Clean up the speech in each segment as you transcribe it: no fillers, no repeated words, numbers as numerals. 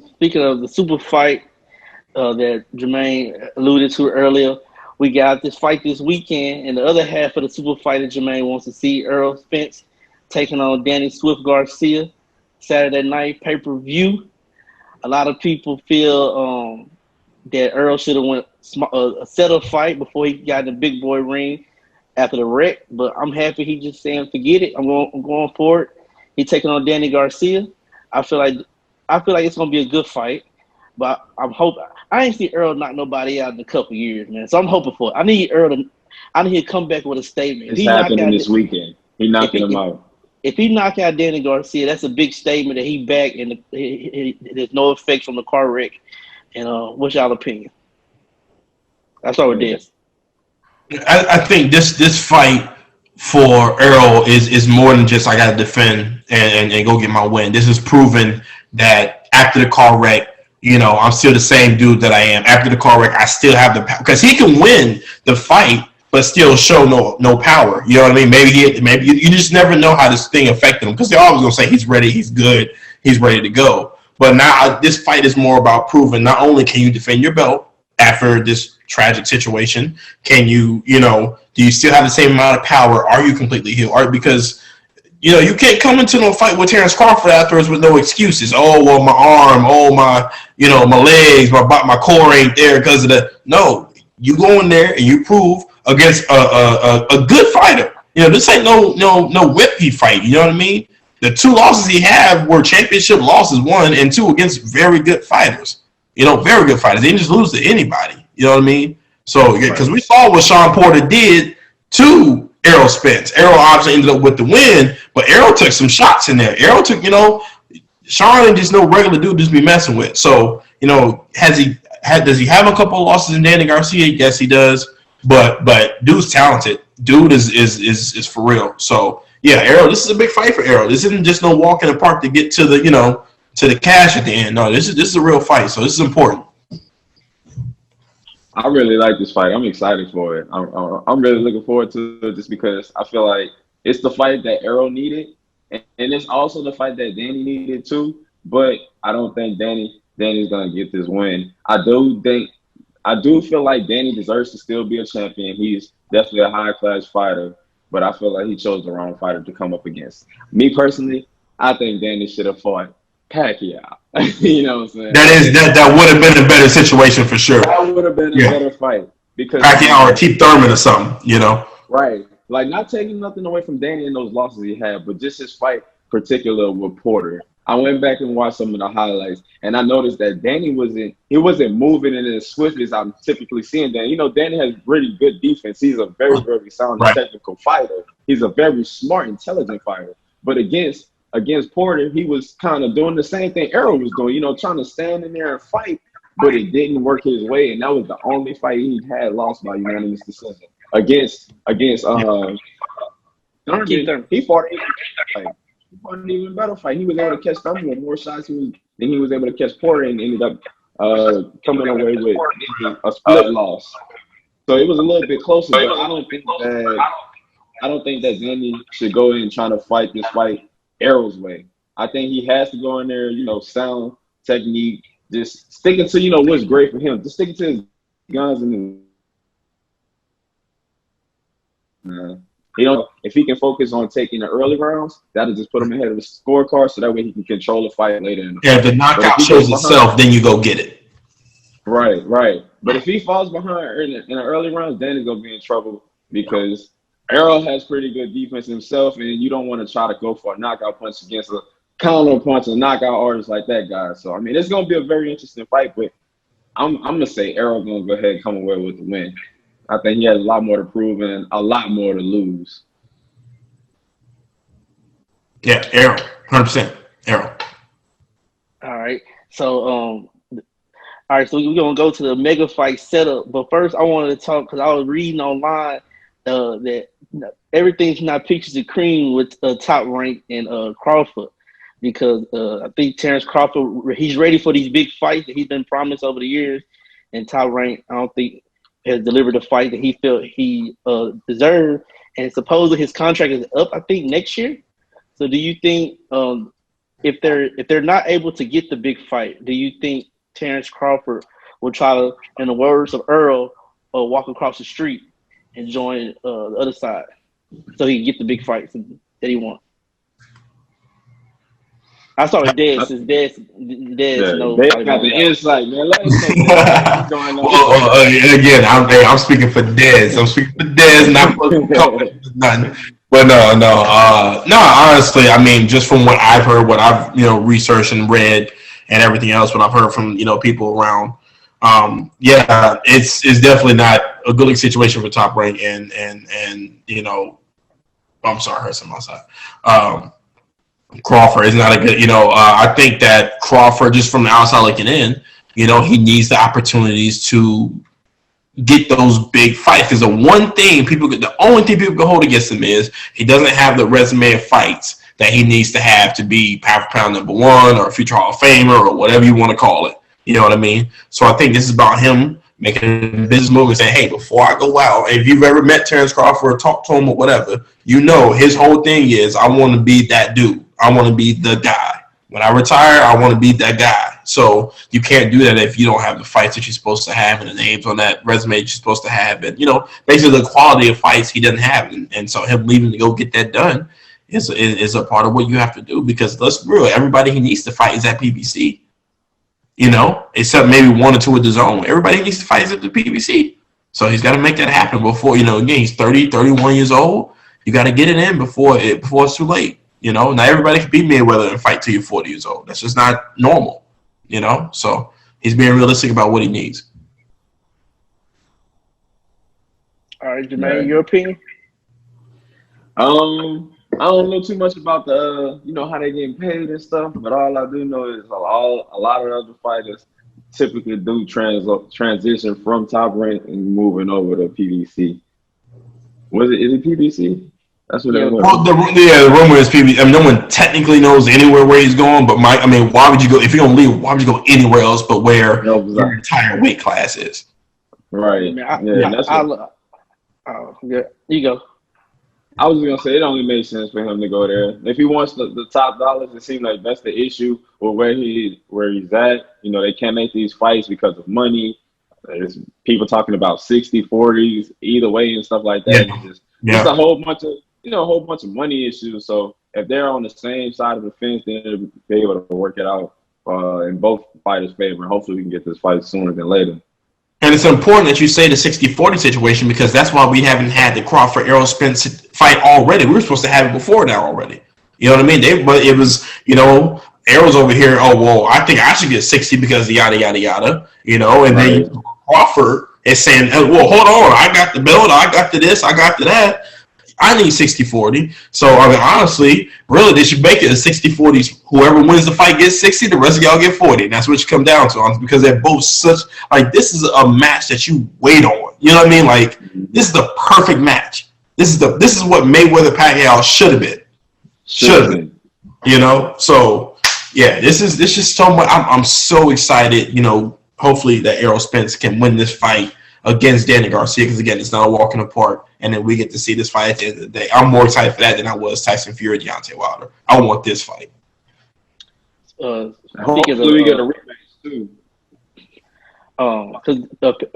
Speaking of the super fight that Jermaine alluded to earlier, we got this fight this weekend, and the other half of the super fight that Jermaine wants to see, Errol Spence taking on Danny Swift Garcia, Saturday night pay-per-view. A lot of people feel that Earl should have went a settled fight before he got in the big boy ring after the wreck. But I'm happy he just saying forget it. I'm going for it. He taking on Danny Garcia. I feel like it's gonna be a good fight. But I'm hoping I ain't see Earl knock nobody out in a couple years, man. So I'm hoping for it. I need to come back with a statement. It's happening this weekend. He knocking him out. If he knock out Danny Garcia, that's a big statement that he back and there's no effects from the car wreck. And what's y'all opinion? That's all it is. I think this fight for Errol is more than just I got to defend and go get my win. This is proven that after the car wreck, I'm still the same dude that I am. After the car wreck, I still have the power because he can win the fight, but still show no power. You know what I mean? Maybe you just never know how this thing affected him because they're always gonna say he's ready, he's good, he's ready to go. But now this fight is more about proving not only can you defend your belt after this tragic situation, can you, do you still have the same amount of power? Are you completely healed? Because, you can't come into no fight with Terrence Crawford afterwards with no excuses. Oh, well, my arm, my legs, my core ain't there because of that. No, you go in there and you prove against a good fighter. This ain't no whip he fight. You know what I mean? The two losses he had were championship losses, 1 and 2 against very good fighters. Very good fighters. They didn't just lose to anybody. You know what I mean? So, because we saw what Sean Porter did to Errol Spence. Errol obviously ended up with the win, but Errol took some shots in there. Errol took, Sean ain't just no regular dude just be messing with. So, does he have a couple of losses in Danny Garcia? Yes, he does. But dude's talented. Dude is for real. So, yeah, Errol, this is a big fight for Errol. This isn't just no walk in the park to get to the, to the cash at the end. No, this is a real fight. So this is important. I really like this fight. I'm excited for it. I'm really looking forward to it just because I feel like it's the fight that Errol needed, and it's also the fight that Danny needed too. But I don't think Danny's gonna get this win. I do feel like Danny deserves to still be a champion. He's definitely a high class fighter, but I feel like he chose the wrong fighter to come up against. Me personally, I think Danny should have fought Pacquiao. You know what I'm saying? That would have been a better situation for sure. That would have been a better fight because Pacquiao or Keith Thurman or something, Right. Like not taking nothing away from Danny and those losses he had, but just his fight particular with Porter. I went back and watched some of the highlights, and I noticed that Danny wasn't moving in as swift as I'm typically seeing Danny. Danny has really good defense. He's a very, very sound technical fighter. He's a very smart, intelligent fighter. But against Porter, he was kind of doing the same thing Errol was doing, trying to stand in there and fight, but it didn't work his way, and that was the only fight he had lost by unanimous decision. Against Thurman, he fought an even better fight. He was able to catch Thurman with more shots than he was able to catch Porter, and ended up coming away with a split loss. So it was a little bit closer, but I don't think that Danny should go in and try to fight this fight Errol's way. I think he has to go in there, sound technique, just sticking to, what's great for him. Just sticking to his guns and if he can focus on taking the early rounds, that'll just put him ahead of the scorecard so that way he can control the fight later in the fight. If the knockout shows itself, then you go get it. Right. But if he falls behind in the early rounds, Danny's going to be in trouble because Errol has pretty good defense himself, and you don't want to try to go for a knockout punch against a counter punch, a knockout artist like that guy. So, I mean, it's going to be a very interesting fight, but I'm going to say Errol going to go ahead and come away with the win. I think he has a lot more to prove and a lot more to lose. Yeah, Errol, 100%. Errol. All right. So, we're going to go to the mega fight setup. But first, I wanted to talk because I was reading online that everything's not pictures of cream with Top Rank and Crawford because I think Terrence Crawford, he's ready for these big fights that he's been promised over the years. And Top Rank, I don't think, has delivered a fight that he felt he deserved. And supposedly his contract is up, I think, next year. So do you think if they're not able to get the big fight, do you think Terrence Crawford will try to, in the words of Earl, walk across the street and join the other side so he can get the big fights that he wants? I start with Dez since Dez knows they probably got more the than that. insight, man. Let us know, Dez. Again, I'm speaking for Dez. I'm speaking for Dez, not for nothing. But no. Honestly, I mean, just from what I've heard, what I've researched and read, and everything else, what I've heard from people around, yeah, it's definitely not a good situation for Top Rank, and I'm sorry, I heard something outside. Crawford is not a good, I think that Crawford, just from the outside looking in, he needs the opportunities to get those big fights. Because the only thing people can hold against him is he doesn't have the resume of fights that he needs to have to be pound for pound #1 or a future Hall of Famer or whatever you want to call it. You know what I mean? So I think this is about him making a business move and saying, hey, before I go out, if you've ever met Terrence Crawford or talked to him or whatever, his whole thing is, I want to be that dude. I want to be the guy. When I retire, I want to be that guy. So you can't do that if you don't have the fights that you're supposed to have and the names on that resume that you're supposed to have. And, basically the quality of fights he doesn't have. And so him leaving to go get that done is a part of what you have to do. Because let's be real, everybody he needs to fight is at PBC. Except maybe 1 or 2 at the zone. Everybody needs to fight is at the PBC. So he's got to make that happen before, again, he's 30, 31 years old. You got to get it in before it's too late. Not everybody can beat Mayweather and fight till you're 40 years old. That's just not normal, So he's being realistic about what he needs. All right, Jermaine, your opinion? I don't know too much about the, how they getting paid and stuff, but all I do know is a lot of other fighters typically do transition from Top Rank and moving over to PBC. Is it PBC? That's what they want. The rumor is PBC. I mean, no one technically knows anywhere where he's going, but why would you go, if you're going to leave, why would you go anywhere else but where your entire weight class is? Right. You go. I was gonna say it only makes sense for him to go there. If he wants the top dollars, it seems like that's the issue with where he's at. They can't make these fights because of money. There's people talking about 60-40s either way and stuff like that. Yeah. It's a whole bunch of money issues. So if they're on the same side of the fence, then they'll be able to work it out in both fighters' favor. And hopefully we can get this fight sooner than later. And it's important that you say the 60-40 situation, because that's why we haven't had the Crawford Errol Spence fight already. We were supposed to have it before now already. You know what I mean? But it was, Errol's over here, oh, well, I think I should get 60 because yada, yada, yada. And then Crawford is saying, well, hold on, I got the belt, I got to this, I got to that. I need 60-40. So, honestly, really, they should make it a 60-40. Whoever wins the fight gets 60, the rest of y'all get 40. And that's what you come down to, because they're both such, this is a match that you wait on. You know what I mean? This is the perfect match. This is what Mayweather-Pacquiao should have been. Should have been. So, yeah, this is so much. I'm so excited, hopefully that Errol Spence can win this fight against Danny Garcia, because again, it's not a walk in the park, and then we get to see this fight at the end of the day. I'm more excited for that than I was Tyson Fury, Deontay Wilder. I want this fight. Hopefully we get a rematch too. Because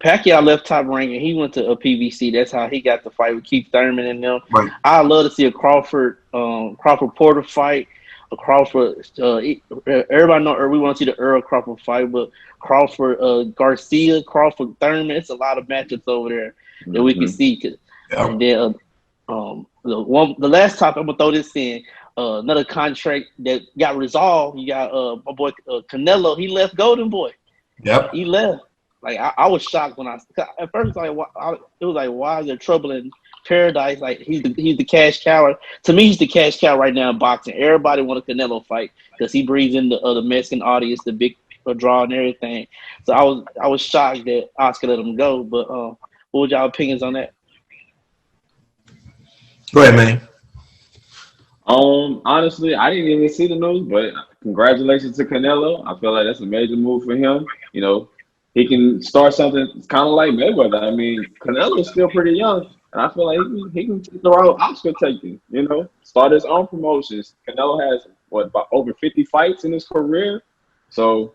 Pacquiao left Top Rank and he went to a PBC. That's how he got the fight with Keith Thurman and them. Right. I'd love to see a Crawford Porter fight. A Crawford. Everybody know we want to see the Earl Crawford fight, but Crawford Garcia, Crawford Thurman. It's a lot of matchups over there that we can see. And then the last topic I'm gonna throw this in. Another contract that got resolved. You got my boy Canelo. He left Golden Boy. Yep. He left. I was shocked when at first it was like, why is there trouble in paradise? Like he's the cash cow. To me, he's the cash cow right now in boxing. Everybody want a Canelo fight because he brings in the Mexican audience, the big draw and everything. So I was shocked that Oscar let him go. But what were y'all opinions on that? Go ahead, man. Honestly, I didn't even see the news, but congratulations to Canelo. I feel like that's a major move for him. He can start something kind of like Mayweather. I mean, Canelo's still pretty young, and I feel like he can take the route Oscar taking. Start his own promotions. Canelo has about over 50 fights in his career. So,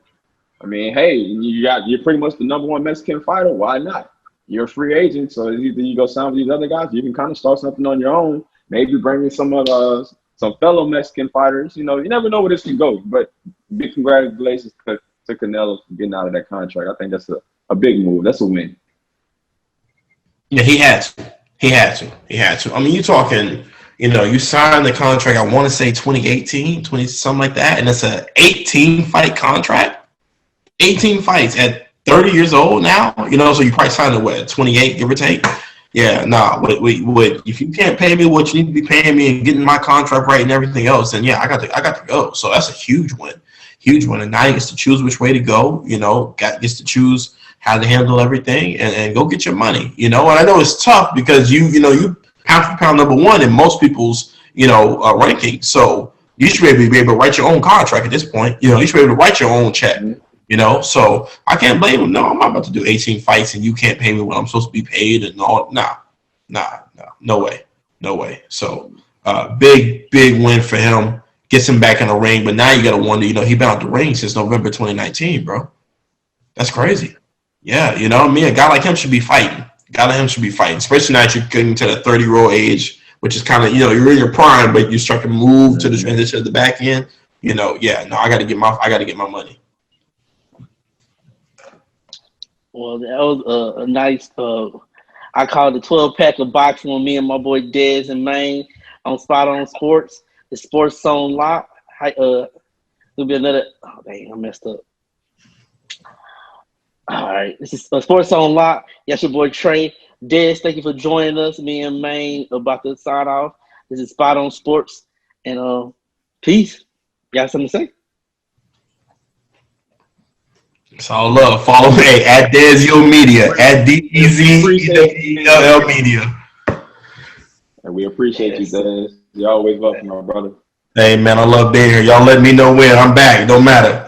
I mean, hey, you're pretty much the number one Mexican fighter. Why not? You're a free agent, so either you go sign with these other guys, you can kind of start something on your own. Maybe bring in some fellow Mexican fighters. You never know where this can go. But big congratulations to Canelo for getting out of that contract. I think that's a big move. That's a win. Yeah, he had to. He had to. I mean, you're talking, you signed the contract, I want to say 2018, something like that, and it's an 18-fight contract. 18 fights at 30 years old now, so you probably signed at 28, give or take. Yeah, if you can't pay me what you need to be paying me and getting my contract right and everything else, then yeah, I got to go. So that's a huge win. And now he gets to choose which way to go, gets to choose how to handle everything and go get your money, and I know it's tough because you pound for pound number one in most people's, rankings. So you should be able to write your own contract at this point. You should be able to write your own check, So I can't blame him. No, I'm not about to do 18 fights and you can't pay me what I'm supposed to be paid and all. Nah, no way. So big win for him. Gets him back in the ring. But now you got to wonder, he been out the ring since November 2019, bro. That's crazy. Yeah, a guy like him should be fighting. Especially now that you're getting to the 30-year-old age, which is kind of, you're in your prime, but you start to move to the transition at the back end. I got to get my money. Well, that was a nice, I call it a 12-pack of boxing with me and my boy Dez in Maine on Spot on Sports. The Sports Zone Lock. There'll be another. Oh, dang, I messed up. All right, this is Sports Zone Lock. Yes, your boy Trey. Dez, thank you for joining us. Me and Maine about to sign off. This is Spot on Sports. And peace. You got something to say? It's all love. Follow me at Dezio Media, at DEZELL Media. And we appreciate you, Dez. You're always welcome, my brother. Hey, man, I love being here. Y'all let me know when. I'm back. Don't matter.